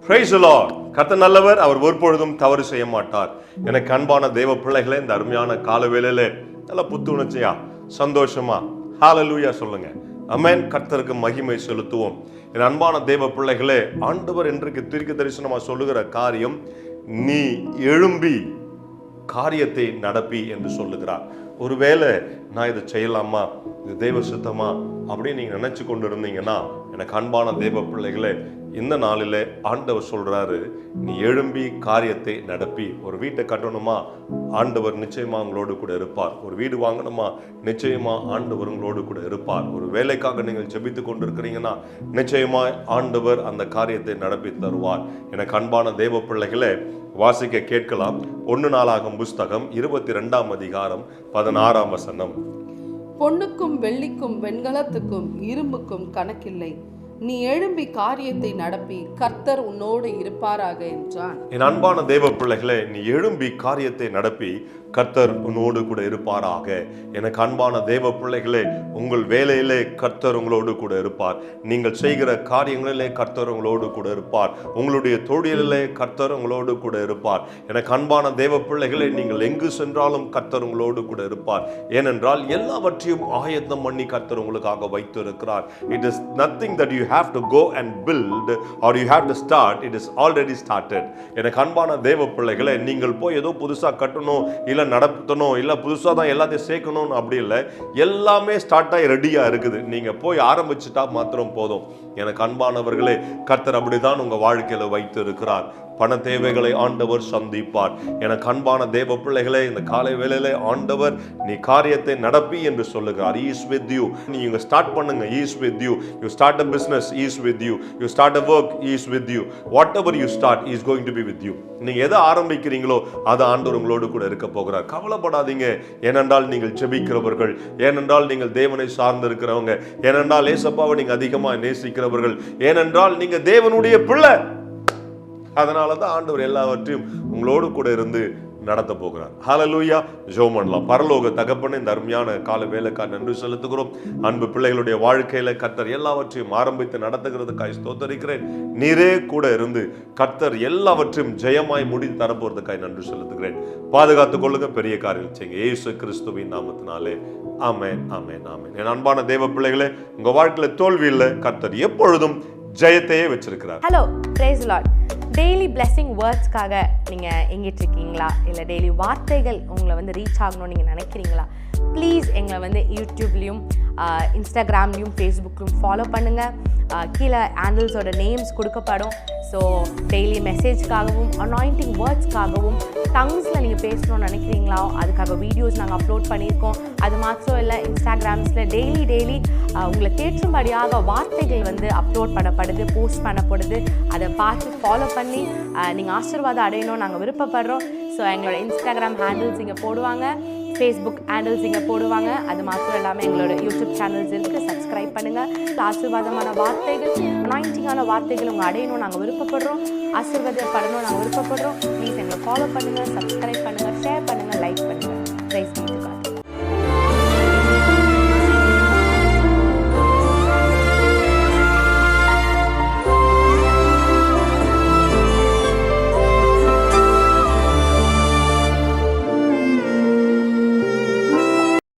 Praise the Lord. கர்த்தர் நல்லவர், அவர் ஒருபொழுதும் தவறு செய்ய மாட்டார். எனக்கு அன்பான தேவ பிள்ளைகளே, இந்த அருமையான காலவேளையில நல்ல புத்துணர்ச்சியா சந்தோஷமா ஹalleluya சொல்லுங்க. ஆமென். கர்த்தருக்கு மகிமை செலுத்துவோம். என் அன்பான தேவ பிள்ளைகளே, ஆண்டவர் இன்றைக்கு தீர்க்க தரிசனமா சொல்லுகிற காரியம், நீ எழும்பி காரியத்தை நடப்பி என்று சொல்லுகிறார். ஒருவேளை நான் இதை செய்யலாமா, இது தேவ சுத்தமா அப்படின்னு நீங்க நினைச்சு கொண்டு இருந்தீங்கன்னா, எனக்கு அன்பான தேவ பிள்ளைகளே, இந்த நாளிலே ஆண்டவர் சொல்றாரு, நீ எழும்பி காரியத்தை நடப்பி. ஒரு வீட்டை கட்டணுமா, ஆண்டவர் நிச்சயமா உங்களோடு கூட இருப்பார். ஒரு வீடு வாங்கணுமா, நிச்சயமா ஆண்டவர் உங்களோடு கூட இருப்பார். ஒரு வேலைக்காக நீங்கள் ஜெபித்து கொண்டு இருக்கிறீங்கன்னா, நிச்சயமா ஆண்டவர் அந்த காரியத்தை நடப்பி தருவார். எனக்கு அன்பான தேவ பிள்ளைகளே, வாசிக்க கேட்கலாம். 1 நாளாகும் புஸ்தகம் 22ஆம் அதிகாரம் 16ஆம் வசனம். பொன்னுக்கும் வெள்ளிக்கும் வெண்கலத்துக்கும் இரும்புக்கும் கணக்கில்லை, நீ எழும்பி காரியத்தை நடப்பி, கர்த்தர் உன்னோடு இருப்பாராக என்றான். என் அன்பான தேவ பிள்ளைகளே, நீ எழும்பி காரியத்தை நடப்பி, கர்த்தர் உன்னோடு கூட இருப்பாராக. எனக்கு அன்பான தேவ பிள்ளைகளே, உங்கள் வேலையிலே கர்த்தர் உங்களோடு கூட இருப்பார். நீங்கள் செய்கிற காரியங்களிலே கர்த்தர் உங்களோடு கூட இருப்பார். உங்களுடைய தொழிலிலே கர்த்தர் உங்களோடு கூட இருப்பார். எனக்கு அன்பான தேவ பிள்ளைகளே, நீங்கள் எங்கு சென்றாலும் கர்த்தர் உங்களோடு கூட இருப்பார். ஏனென்றால் எல்லாவற்றையும் ஆயத்தம் பண்ணி கர்த்தர் உங்களுக்காக வைத்து இருக்கிறார். It is nothing that you have to go and build or you have to start, it is already started. எனக்கு அன்பான தேவ பிள்ளைகளே, நீங்கள் போய் ஏதோ புதுசா கட்டணும், இல்ல நடத்தணும், இல்ல புதுசா தான் எல்லாத்தையும் சேர்க்கணும் அப்படி இல்லை. எல்லாமே ஸ்டார்ட் ஆகி ரெடியா இருக்குது. நீங்க போய் ஆரம்பிச்சுட்டா மாத்திரம் போதும். எனக்கு அன்பானவர்களே, கர்த்தர் அப்படிதான் உங்க வாழ்க்கையில வைத்து இருக்கிறார். பண தேவைகளை ஆண்டவர் சந்திப்பார். எனக்கு அன்பான தேவ பிள்ளைகளே, இந்த காலை வேளையிலே ஆண்டவர் நீ காரியத்தை நடப்பி என்று சொல்லுகிறார். He is with you. நீங்க ஸ்டார்ட் பண்ணுங்க. He is with you. You start a business, He is with you. You start a work, He is with you. Whatever you start, He is going to be with you. நீங்க எதை ஆரம்பிக்கிறீங்களோ அது ஆண்டவர் உங்களோடு கூட இருக்க போகிறார். கவலைப்படாதீங்க. ஏனென்றால் நீங்கள் ஜெபிக்கிறவர்கள், ஏனென்றால் நீங்கள் தேவனை சார்ந்து இருக்கிறவங்க, ஏனென்றால் ஏசப்பாவை நீங்க அதிகமா நேசிக்கிறவர்கள், ஏனென்றால் நீங்க தேவனுடைய பிள்ளை. அதனால தான் ஆண்டவர் எல்லாவற்றையும் உங்களோடு கூட இருந்து நடத்த போகிறார். ஹalleluya. ஜெபம் பண்ணலாம். பரலோக தகப்பனே, இந்த அருமையான கால வேலைக்காக நன்றி செலுத்துகிறோம். அன்பு பிள்ளைகளுடைய வாழ்க்கையில கர்த்தர் எல்லாவற்றையும் ஆரம்பித்து நடத்துகிறதுக்காக ஸ்தோத்திரிக்கிறேன். நீரே கூட இருந்து கர்த்தர் எல்லாவற்றையும் ஜெயமாய் முடித்து தரப்போறதுக்காக நன்றி செலுத்துகிறேன். பாதுகாத்துக் கொள்ளுங்க. பெரிய காரியம் செய்யுங்க. இயேசு கிறிஸ்துவின் நாமத்தினாலே ஆமென், ஆமென், ஆமென். என் அன்பான தேவ பிள்ளைகளே, உங்க வாழ்க்கையில தோல்வி இல்லை, கர்த்தர் எப்பொழுதும் ஜெயத்தையே வச்சிருக்கிறார். Hello, praise the Lord. Daily blessing வேர்ட்ஸ்க்காக நீங்கள் எங்கிட்டு இருக்கீங்களா, இல்லை டெய்லி வார்த்தைகள் உங்களை ரீச் ஆகணும்னு நீங்கள் நினைக்கிறீங்களா? ப்ளீஸ் எங்களை யூடியூப்லேயும் இன்ஸ்டாகிராம்லேயும் ஃபேஸ்புக்லையும் ஃபாலோ பண்ணுங்கள். கீழே ஹேண்டில்ஸோட நேம்ஸ் கொடுக்கப்படும். ஸோ டெய்லி மெசேஜ்க்காகவும் அனாயிண்டிங் வேர்ட்ஸ்க்காகவும் டங்ஸில் நீங்கள் பேசணும்னு நினைக்கிறீங்களா, அதுக்காக வீடியோஸ் நாங்கள் அப்லோட் பண்ணியிருக்கோம். அது மாத்திரம் இல்லை, இன்ஸ்டாகிராம்ஸில் டெய்லி உங்களுக்கு ஏற்றும்படியாக வார்த்தைகள் அப்லோட் பண்ணப்படுது, போஸ்ட் பண்ணப்படுது. அதை பார்த்து ஃபாலோ பண்ணி நீங்கள் ஆசீர்வாதம் அடையணும்னு நாங்கள் விருப்பப்படுறோம். ஸோ எங்களோட இன்ஸ்டாகிராம் ஹேண்டில்ஸ் இங்கே போடுவாங்க, ஃபேஸ்புக் ஹேண்டில்ஸ் இங்கே போடுவாங்க. அது மாத்திரம் இல்லாமல் எங்களோட யூடியூப் சேனல்ஸ் இருக்குது, சப்ஸ்கிரைப் பண்ணுங்கள். ஆசீர்வாதமான வார்த்தைகள், அனாயிண்டிங்கான வார்த்தைகள் உங்கள் அடையணும் நாங்கள் விருப்பப்படுறோம். ஆசீர்வாதப்படணும் நாங்கள் விருப்பப்படுறோம். ப்ளீஸ் எங்களை ஃபாலோ பண்ணுங்கள், சப்ஸ்கிரைப் பண்ணுங்கள், ஷேர் பண்ணுங்கள், லைக் பண்ணுங்கள்.